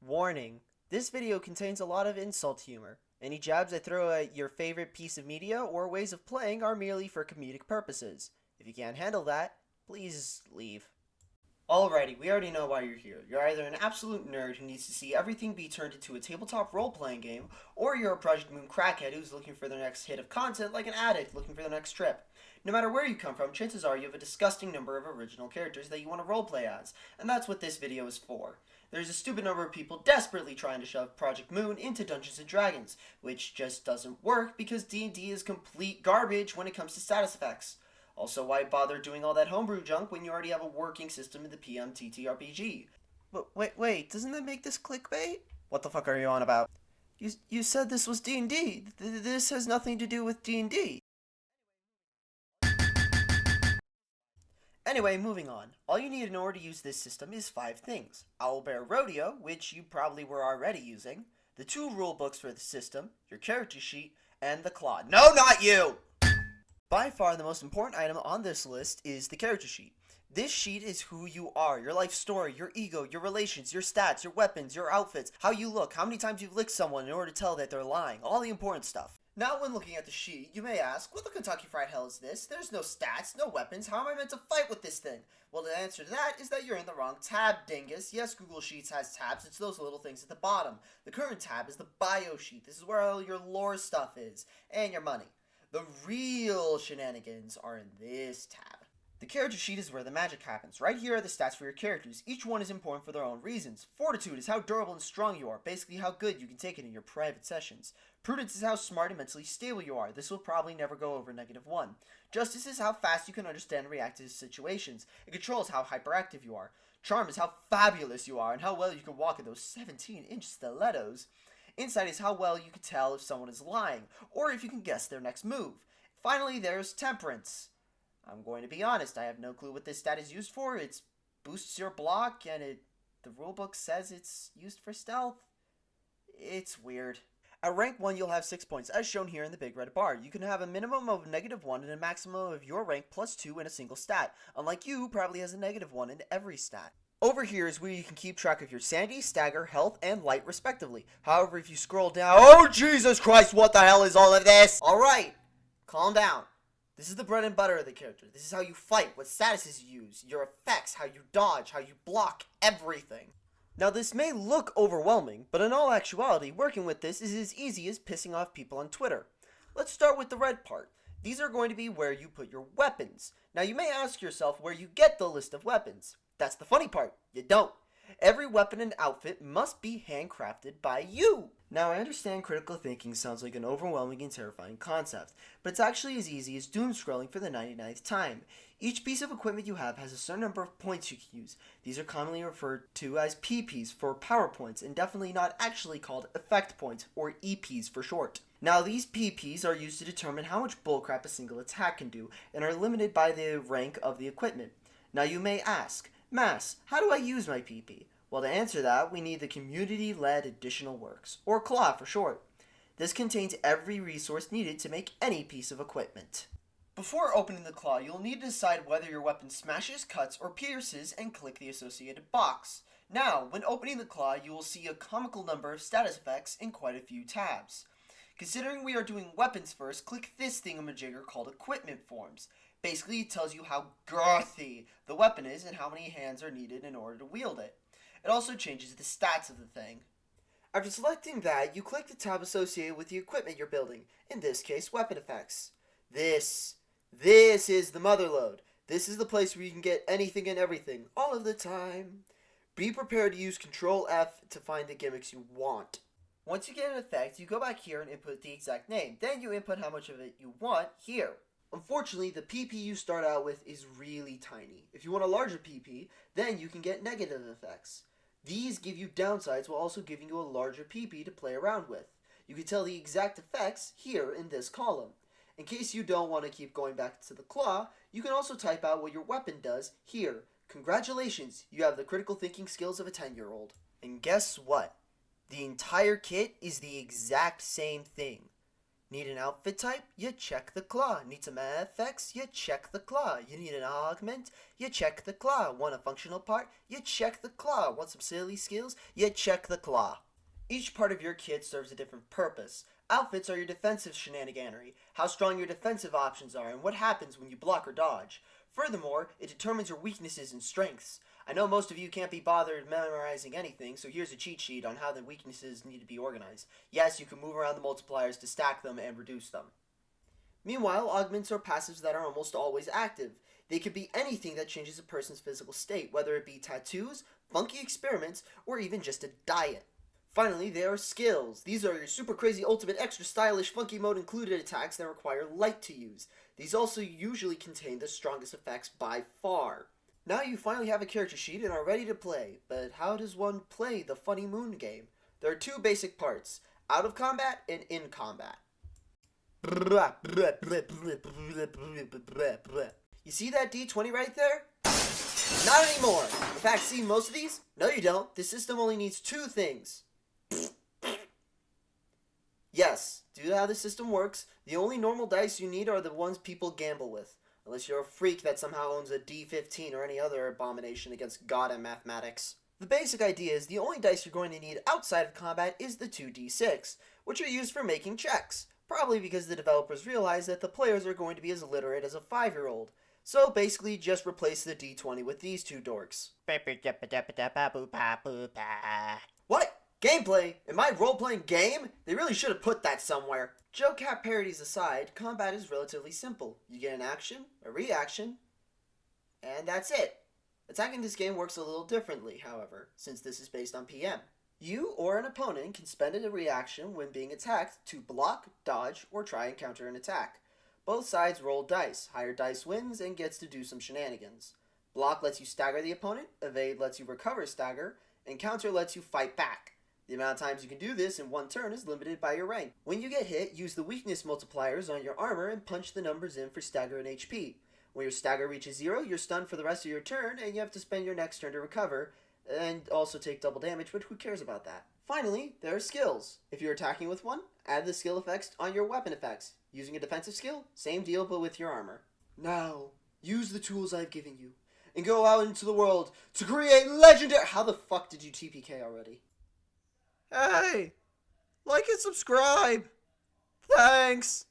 Warning, this video contains a lot of insult humor. Any jabs I throw at your favorite piece of media or ways of playing are merely for comedic purposes. If you can't handle that, please leave. Alrighty, we already know why you're here. You're either an absolute nerd who needs to see everything be turned into a tabletop role-playing game, or you're a Project Moon crackhead who's looking for their next hit of content like an addict looking for their next trip. No matter where you come from, chances are you have a disgusting number of original characters that you want to roleplay as, and that's what this video is for. There's a stupid number of people desperately trying to shove Project Moon into Dungeons & Dragons, which just doesn't work because D&D is complete garbage when it comes to status effects. Also, why bother doing all that homebrew junk when you already have a working system in the PMTTRPG? But wait, doesn't that make this clickbait? What the fuck are you on about? You said this was D&D. This has nothing to do with D&D. Anyway, moving on. All you need in order to use this system is 5 things. Owlbear Rodeo, which you probably were already using, the 2 rulebooks for the system, your character sheet, and the claw. No, not you! By far the most important item on this list is the character sheet. This sheet is who you are, your life story, your ego, your relations, your stats, your weapons, your outfits, how you look, how many times you've licked someone in order to tell that they're lying, all the important stuff. Now when looking at the sheet, you may ask, what the Kentucky Fried Hell is this? There's no stats, no weapons, how am I meant to fight with this thing? Well, the answer to that is that you're in the wrong tab, dingus. Yes, Google Sheets has tabs, it's those little things at the bottom. The current tab is the bio sheet. This is where all your lore stuff is, and your money. The real shenanigans are in this tab. The character sheet is where the magic happens. Right here are the stats for your characters. Each one is important for their own reasons. Fortitude is how durable and strong you are, basically how good you can take it in your private sessions. Prudence is how smart and mentally stable you are. This will probably never go over -1. Justice is how fast you can understand and react to situations. And control is how hyperactive you are. Charm is how fabulous you are and how well you can walk in those 17-inch stilettos. Insight is how well you can tell if someone is lying, or if you can guess their next move. Finally, there's temperance. I'm going to be honest, I have no clue what this stat is used for. It boosts your block, and the rulebook says it's used for stealth. It's weird. At rank 1, you'll have 6 points, as shown here in the big red bar. You can have a minimum of -1 and a maximum of your rank +2 in a single stat, unlike you, who probably has a -1 in every stat. Over here is where you can keep track of your sanity, stagger, health, and light respectively. However, if you scroll down... Oh, Jesus Christ, what the hell is all of this? Alright, calm down. This is the bread and butter of the character. This is how you fight, what statuses you use, your effects, how you dodge, how you block, everything. Now, this may look overwhelming, but in all actuality, working with this is as easy as pissing off people on Twitter. Let's start with the red part. These are going to be where you put your weapons. Now, you may ask yourself where you get the list of weapons. That's the funny part. You don't. Every weapon and outfit must be handcrafted by you. Now, I understand critical thinking sounds like an overwhelming and terrifying concept, but it's actually as easy as doom scrolling for the 99th time. Each piece of equipment you have has a certain number of points you can use. These are commonly referred to as PPs for power points, and definitely not actually called effect points, or EPs for short. Now, these PPs are used to determine how much bullcrap a single attack can do, and are limited by the rank of the equipment. Now, you may ask, Mass, how do I use my PP? Well, to answer that, we need the Community-Led Additional Works, or CLAW for short. This contains every resource needed to make any piece of equipment. Before opening the claw, you'll need to decide whether your weapon smashes, cuts, or pierces, and click the associated box. Now, when opening the claw, you will see a comical number of status effects in quite a few tabs. Considering we are doing weapons first, click this thingamajigger called Equipment Forms. Basically, it tells you how girthy the weapon is and how many hands are needed in order to wield it. It also changes the stats of the thing. After selecting that, you click the tab associated with the equipment you're building, in this case, weapon effects. This is the motherlode. This is the place where you can get anything and everything, all of the time. Be prepared to use Control F to find the gimmicks you want. Once you get an effect, you go back here and input the exact name. Then you input how much of it you want here. Unfortunately, the PP you start out with is really tiny. If you want a larger PP, then you can get negative effects. These give you downsides while also giving you a larger PP to play around with. You can tell the exact effects here in this column. In case you don't want to keep going back to the claw, you can also type out what your weapon does here. Congratulations, you have the critical thinking skills of a 10-year-old. And guess what? The entire kit is the exact same thing. Need an outfit type? You check the claw. Need some effects? You check the claw. You need an augment? You check the claw. Want a functional part? You check the claw. Want some silly skills? You check the claw. Each part of your kit serves a different purpose. Outfits are your defensive shenaniganery, how strong your defensive options are, and what happens when you block or dodge. Furthermore, it determines your weaknesses and strengths. I know most of you can't be bothered memorizing anything, so here's a cheat sheet on how the weaknesses need to be organized. Yes, you can move around the multipliers to stack them and reduce them. Meanwhile, augments are passives that are almost always active. They could be anything that changes a person's physical state, whether it be tattoos, funky experiments, or even just a diet. Finally, there are skills. These are your super crazy, ultimate, extra stylish, funky mode included attacks that require light to use. These also usually contain the strongest effects by far. Now you finally have a character sheet and are ready to play, but how does one play the Funny Moon game? There are two basic parts, out of combat and in combat. You see that D20 right there? Not anymore! In fact, see most of these? No you don't. This system only needs two things. Yes, due to how the system works, the only normal dice you need are the ones people gamble with. Unless you're a freak that somehow owns a D15 or any other abomination against God and mathematics. The basic idea is the only dice you're going to need outside of combat is the 2d6, which are used for making checks. Probably because the developers realized that the players are going to be as illiterate as a 5-year-old. So basically just replace the D20 with these two dorks. What? Gameplay? In my role-playing game? They really should have put that somewhere. Joke cap parodies aside, combat is relatively simple. You get an action, a reaction, and that's it. Attacking this game works a little differently, however, since this is based on PM. You or an opponent can spend a reaction when being attacked to block, dodge, or try and counter an attack. Both sides roll dice. Higher dice wins and gets to do some shenanigans. Block lets you stagger the opponent, evade lets you recover stagger, and counter lets you fight back. The amount of times you can do this in one turn is limited by your rank. When you get hit, use the weakness multipliers on your armor and punch the numbers in for stagger and HP. When your stagger reaches 0, you're stunned for the rest of your turn, and you have to spend your next turn to recover, and also take double damage, but who cares about that? Finally, there are skills. If you're attacking with one, add the skill effects on your weapon effects. Using a defensive skill, same deal but with your armor. Now, use the tools I've given you, and go out into the world to create legendary— How the fuck did you TPK already? Hey! Like and subscribe! Thanks!